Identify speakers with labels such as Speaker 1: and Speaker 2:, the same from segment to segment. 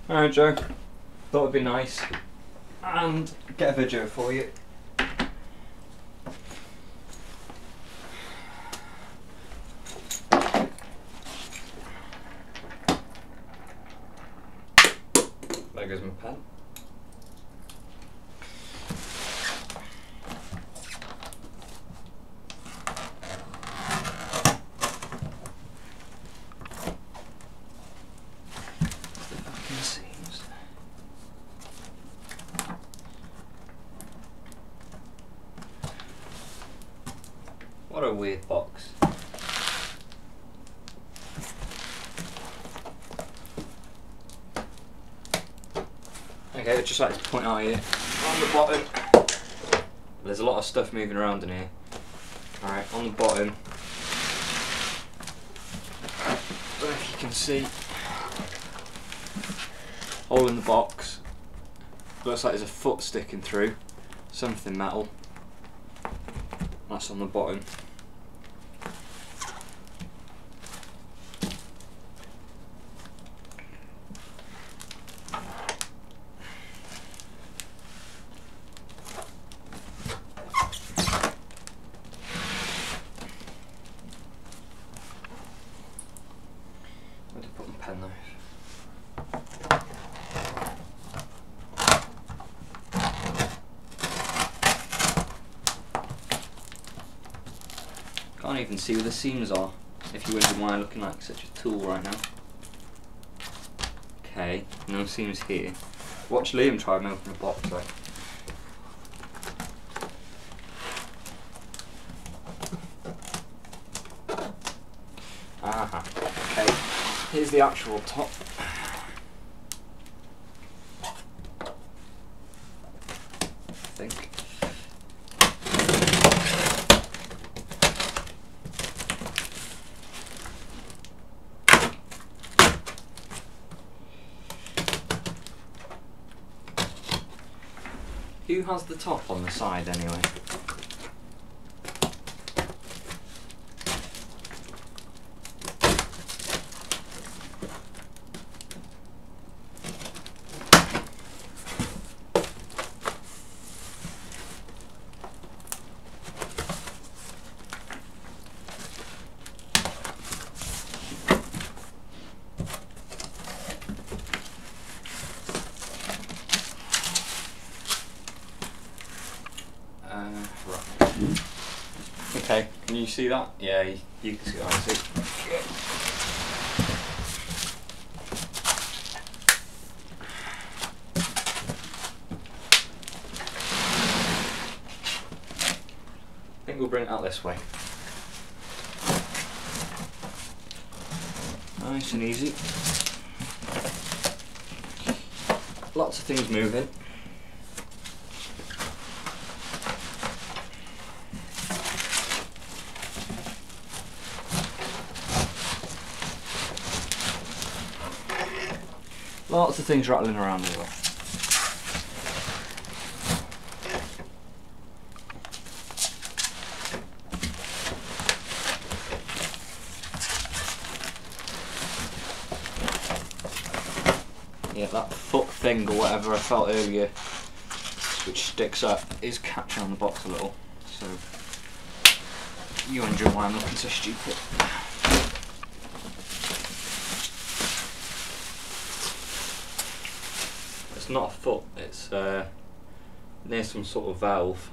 Speaker 1: Alright Joe, thought it'd be nice and get a video for you. There goes my pen. What a weird box. Okay, I'd just like to point out here, on the bottom, there's a lot of stuff moving around in here. Alright, on the bottom, I don't know if you can see, hole in the box, looks like there's a foot sticking through, something metal. That's on the bottom. Where did I put my pen though? Can't even see where the seams are, if you're wondering why I'm looking like such a tool right now. Okay, no seams here. Watch Liam try and open a box though. Aha, okay, here's the actual top. I think. Who has the top on the side anyway? Right. Okay, can you see that? Yeah, you can see what I see. I think we'll bring it out this way. Nice and easy. Lots of things moving. Lots of things rattling around as well. Yeah, that foot thing or whatever I felt earlier, which sticks up, is catching on the box a little. So you wonder why I'm looking so stupid. It's not a foot, it's near some sort of valve.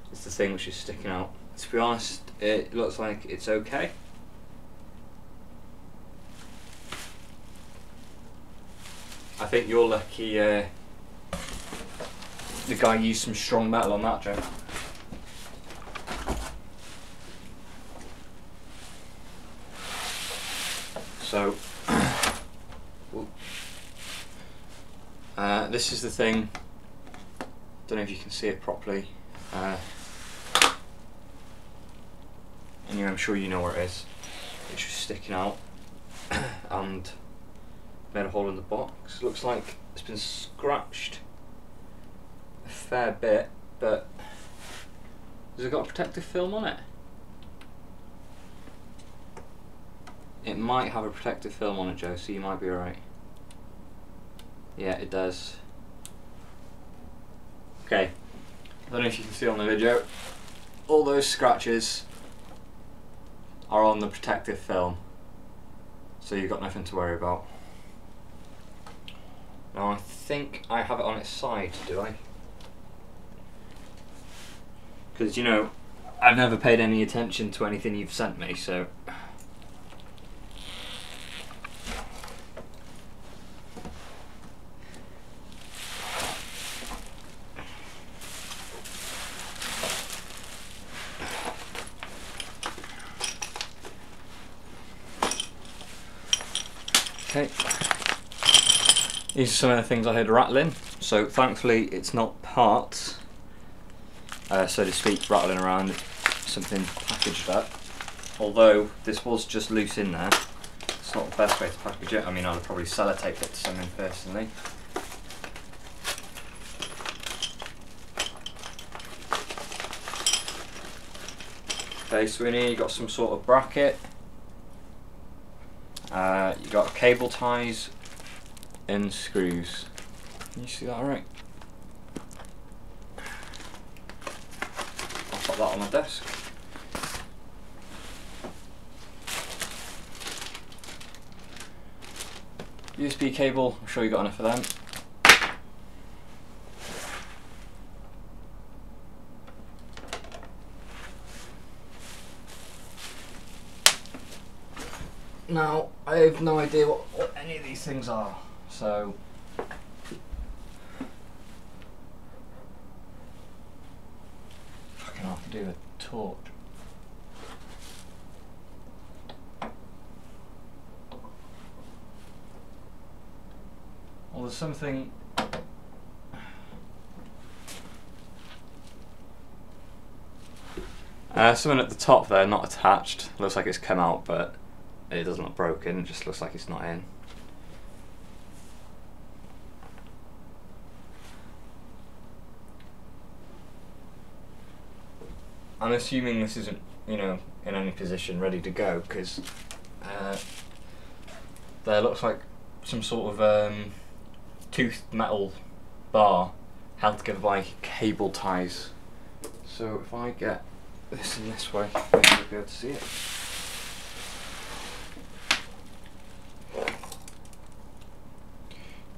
Speaker 1: It's the thing which is sticking out. To be honest, it looks like it's okay. I think you're lucky the guy used some strong metal on that, Joe. So this is the thing, don't know if you can see it properly, anyway I'm sure you know where it is. It's just sticking out and made a hole in the box. Looks like it's been scratched a fair bit, but has it got a protective film on it? It might have a protective film on it, Joe, so you might be alright. Yeah, it does. Okay, I don't know if you can see on the video, all those scratches are on the protective film, so you've got nothing to worry about. Now I think I have it on its side, do I? Because, you know, I've never paid any attention to anything you've sent me, so... Okay, these are some of the things I heard rattling, so thankfully it's not parts, so to speak, rattling around, it's something packaged up, although this was just loose in there. It's not the best way to package it. I mean, I'd probably sellotape it to something personally. Okay, so in here you've got some sort of bracket. You got cable ties and screws. Can you see that alright? I'll put that on my desk. USB cable, I'm sure you got enough of them. Now, I have no idea what any of these things are, so... Fucking have to do a torch. Well, there's something... something at the top there, not attached. Looks like it's come out, but it doesn't look broken, it just looks like it's not in. I'm assuming this isn't, you know, in any position ready to go, because there looks like some sort of toothed metal bar held together by cable ties. So if I get this in this way, you'll be able to see it.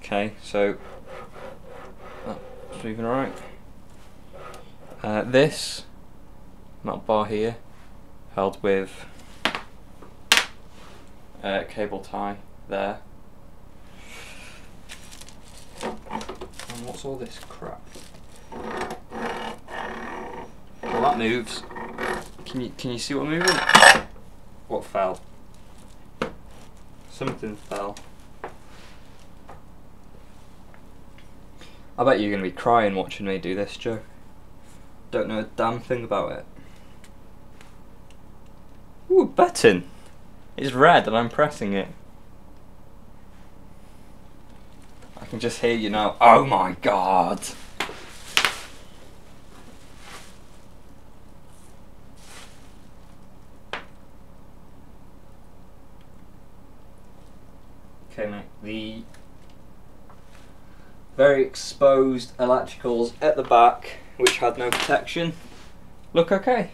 Speaker 1: Okay, so that's moving alright. This metal bar here, held with cable tie there. And what's all this crap? Well, that moves. Can you see what moving? What fell? Something fell. I bet you're going to be crying watching me do this, Joe. Don't know a damn thing about it. Ooh, a button! It's red and I'm pressing it. I can just hear you now. Oh my god! Okay, now the very exposed electricals at the back, which had no protection, look okay.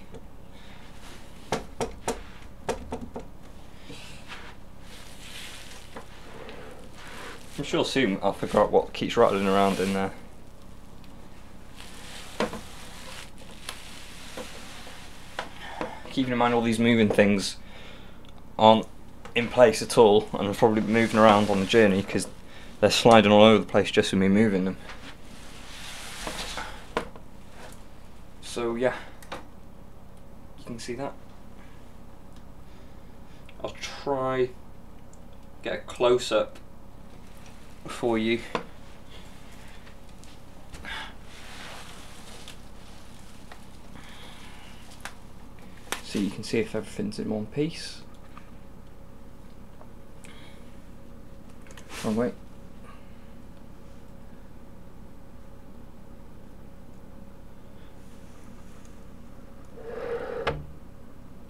Speaker 1: I'm sure soon I'll figure out what keeps rattling around in there. Keeping in mind all these moving things aren't in place at all, and I'll probably be moving around on the journey because they're sliding all over the place just with me moving them. So yeah, you can see that. I'll try get a close-up for you. So you can see if everything's in one piece. Oh wait.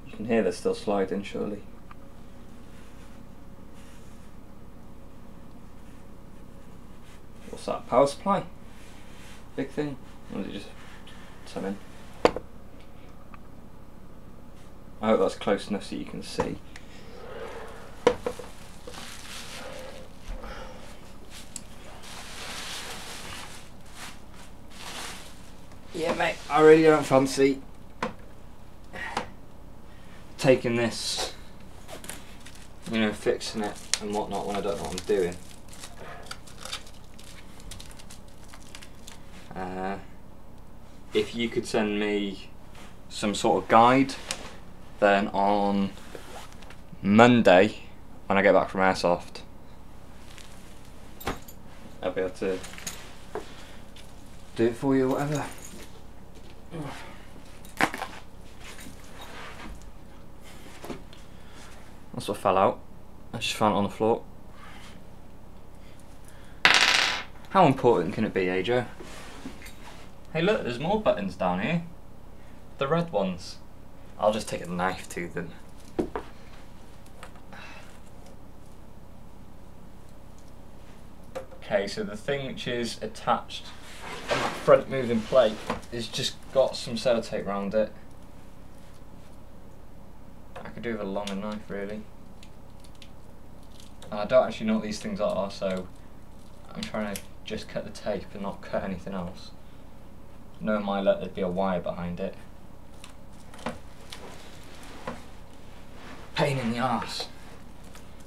Speaker 1: You can hear they're still sliding, surely. What's that? Power supply? Big thing? Or is it just something? I hope that's close enough so you can see. Yeah, mate, I really don't fancy taking this, you know, fixing it and whatnot when I don't know what I'm doing. If you could send me some sort of guide, then on Monday, when I get back from Airsoft, I'll be able to do it for you or whatever. That's what fell out. I just found it on the floor. How important can it be, Joe? Hey look, there's more buttons down here. The red ones. I'll just take a knife to them. Okay, so the thing which is attached on that front moving plate is just got some sellotape around it. I could do with a longer knife really. I don't actually know what these things are, so I'm trying to just cut the tape and not cut anything else. Knowing my luck, there'd be a wire behind it. Pain in the arse.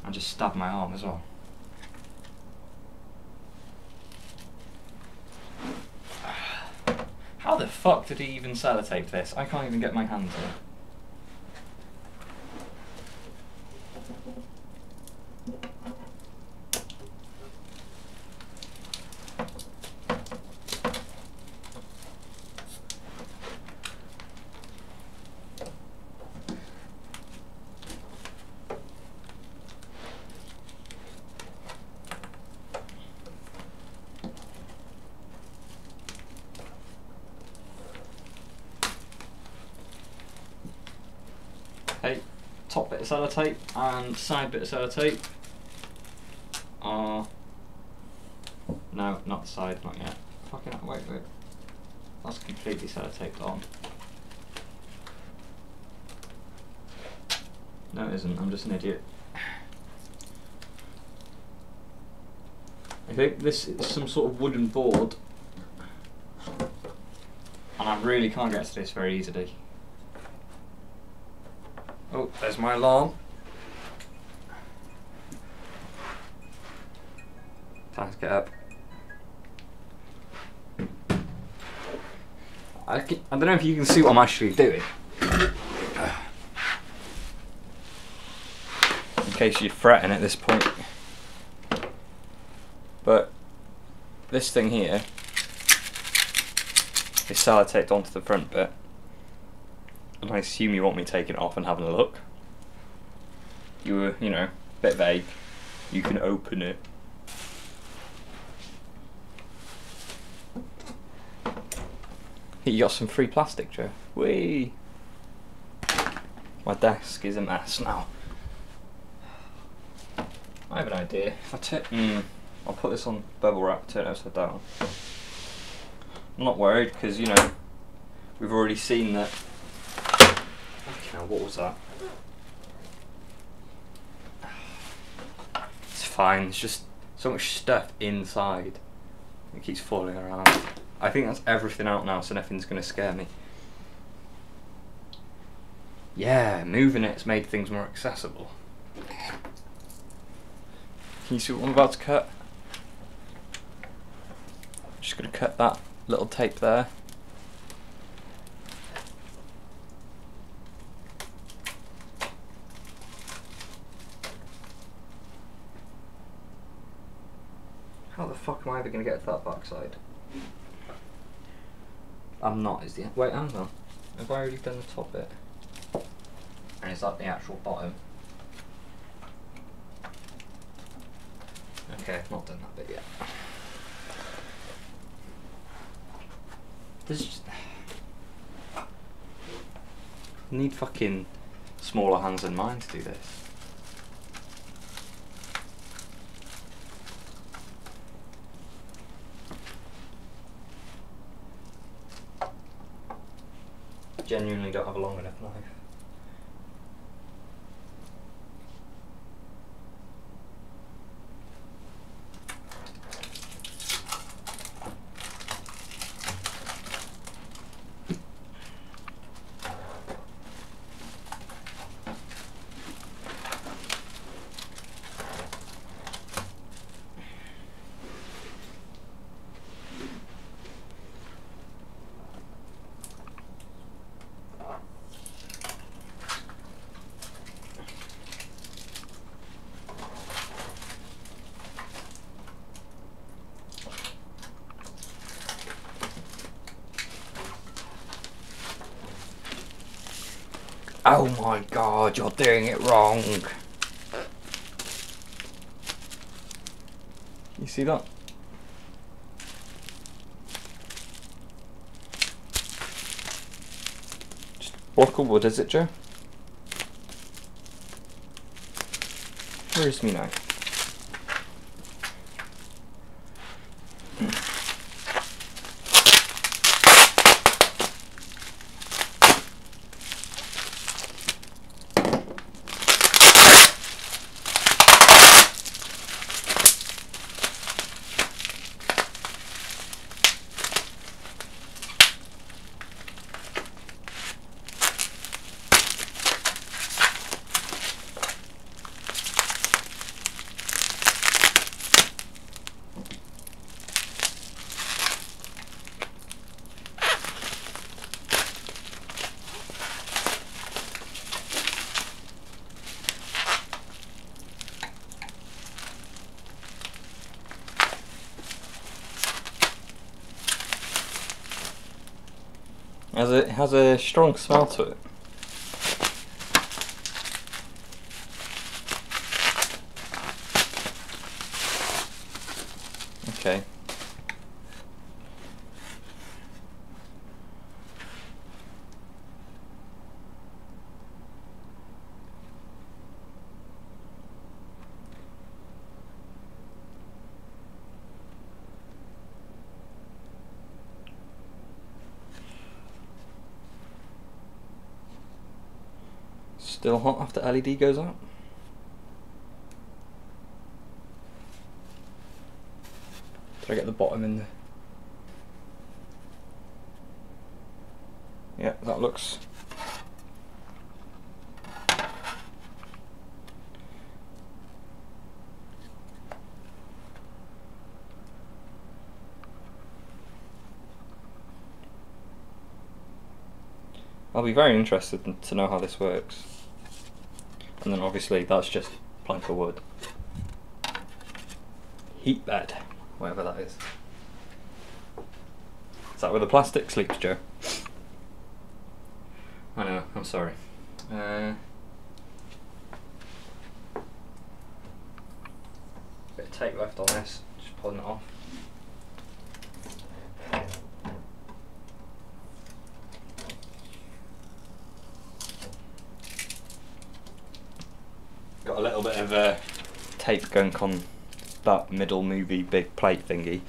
Speaker 1: I just stabbed my arm as well. How the fuck did he even sellotape this? I can't even get my hands on it. Okay, top bit of sellotape and side bit of sellotape are... No, not the side, not yet. Fucking hell, wait. That's completely sellotaped on. No it isn't, I'm just an idiot. I think this is some sort of wooden board and I really can't get to this very easily. Oh, there's my alarm. Time to get up. I don't know if you can see what I'm actually doing. In case you're fretting at this point. But this thing here is sellotaped onto the front bit. And I assume you want me taking it off and having a look. You were, you know, a bit vague. You can open it. You got some free plastic, Joe. Whee! My desk is a mess now. I have an idea. I'll put this on bubble wrap, turn it upside down. I'm not worried because, you know, we've already seen that. Now, what was that? It's fine, it's just so much stuff inside. It keeps falling around. I think that's everything out now, so nothing's going to scare me. Yeah, moving it's made things more accessible. Can you see what I'm about to cut? Just going to cut that little tape there. How the fuck am I ever going to get to that backside? I'm not, is the... Wait, hang on. Have I already done the top bit? And is that the actual bottom? Okay, I've not done that bit yet. There's just... I need fucking smaller hands than mine to do this. genuinely don't have a long enough knife. Oh my god, you're doing it wrong. You see that? Just block of wood, is it, Joe? Where is me knife? It has a strong smell to it. Okay. Still hot after LED goes out? Did I get the bottom in there? Yeah, that looks... I'll be very interested to know how this works. And then obviously that's just plank of wood. Heat bed, whatever that is. Is that where the plastic sleeps, Joe? I know, I'm sorry. Bit of tape left on this, just pulling it off. Got a little bit of tape going on that middle movie big plate thingy.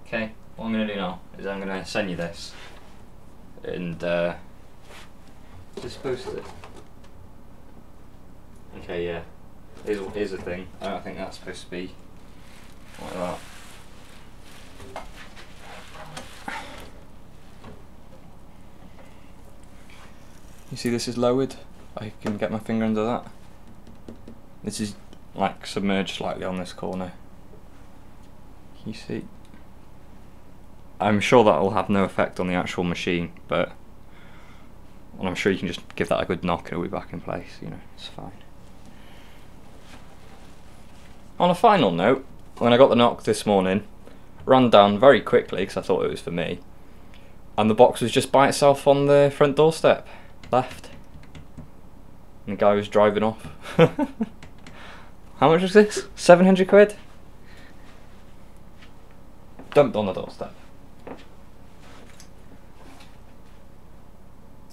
Speaker 1: Okay, what I'm going to do now is I'm going to send you this and dispose of it. Okay, yeah, here's the thing. I don't think that's supposed to be like that. You see this is lowered? I can get my finger under that. This is like submerged slightly on this corner. Can you see? I'm sure that will have no effect on the actual machine, but and I'm sure you can just give that a good knock and it'll be back in place, you know, it's fine. On a final note, when I got the knock this morning, ran down very quickly because I thought it was for me, and the box was just by itself on the front doorstep. Left. And the guy was driving off. How much was this? 700 quid? Dumped on the doorstep.